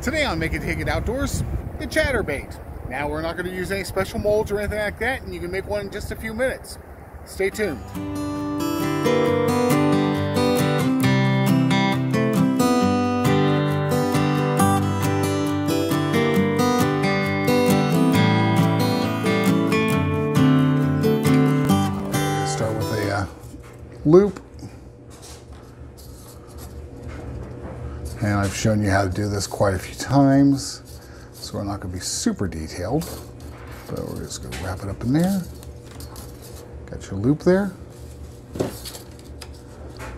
Today on Make It Take It Outdoors, the chatterbait. Now we're not going to use any special molds or anything like that, and you can make one in just a few minutes. Stay tuned. Start with a loop. And I've shown you how to do this quite a few times, so we're not going to be super detailed, but we're just going to wrap it up in there. Got your loop there.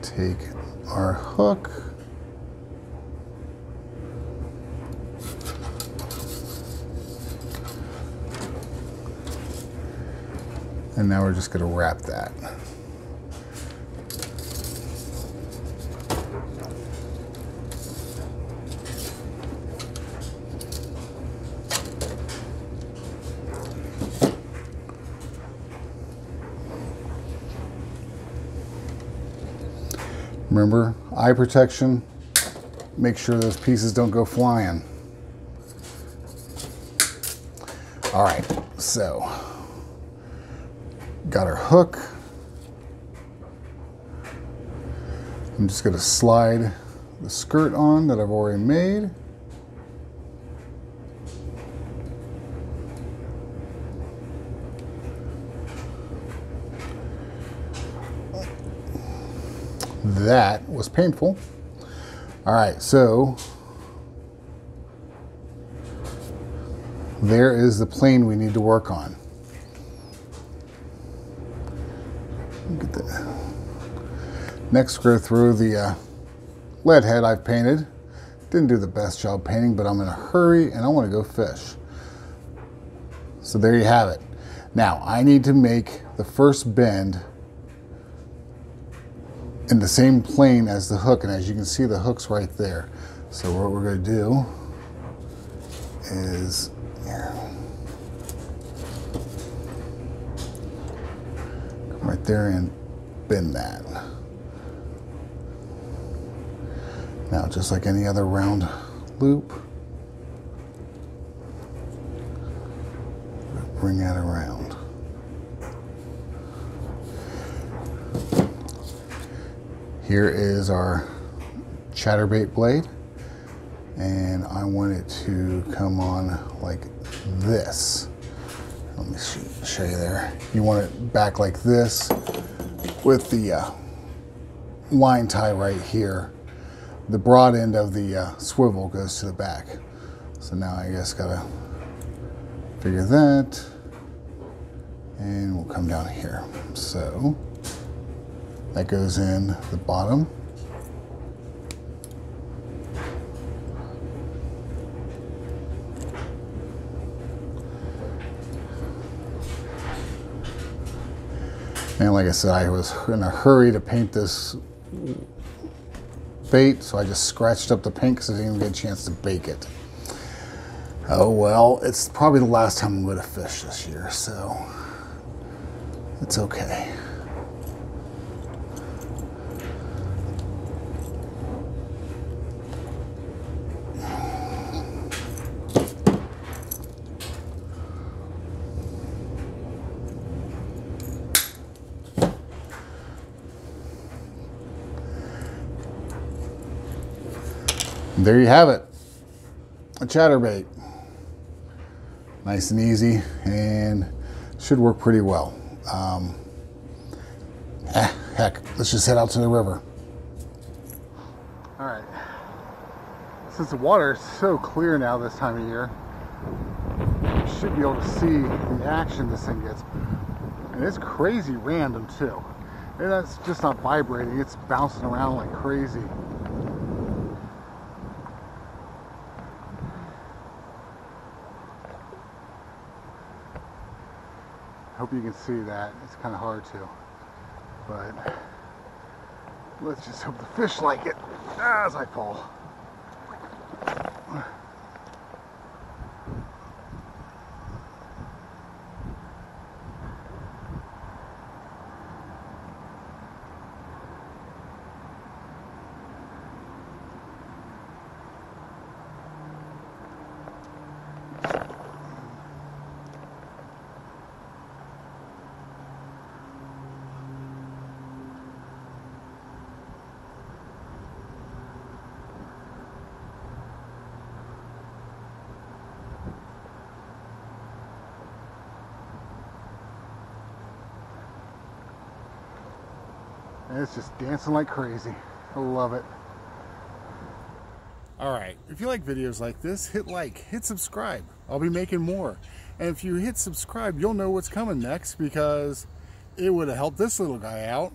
Take our hook. And now we're just going to wrap that. Remember, eye protection, make sure those pieces don't go flying. All right, so got our hook. I'm just gonna slide the skirt on that I've already made. That was painful. All right, so there is the plane we need to work on. Get that. Next, we're going to throw the lead head I've painted. Didn't do the best job painting, but I'm in a hurry and I want to go fish. So there you have it. Now, I need to make the first bend in the same plane as the hook, and as you can see, the hook's right there. So what we're going to do is come right there and bend that. Now, just like any other round loop, bring that around. Here is our chatterbait blade, and I want it to come on like this. Let me show you there. You want it back like this with the line tie right here. The broad end of the swivel goes to the back. So now I guess gotta figure that, and we'll come down here. So that goes in the bottom. And like I said, I was in a hurry to paint this bait, so I just scratched up the paint because I didn't even get a chance to bake it. Oh well, it's probably the last time I'm going to fish this year, so it's okay. There you have it, a chatterbait. Nice and easy, and should work pretty well. Heck, let's just head out to the river. All right, since the water is so clear now this time of year, you should be able to see the action this thing gets. And it's crazy random too. And that's just not vibrating, it's bouncing around like crazy. Hope you can see that. It's kind of hard to, but let's just hope the fish like it as I fall. And it's just dancing like crazy. I love it. Alright, if you like videos like this, hit like, hit subscribe. I'll be making more. And if you hit subscribe, you'll know what's coming next, because it would have helped this little guy out.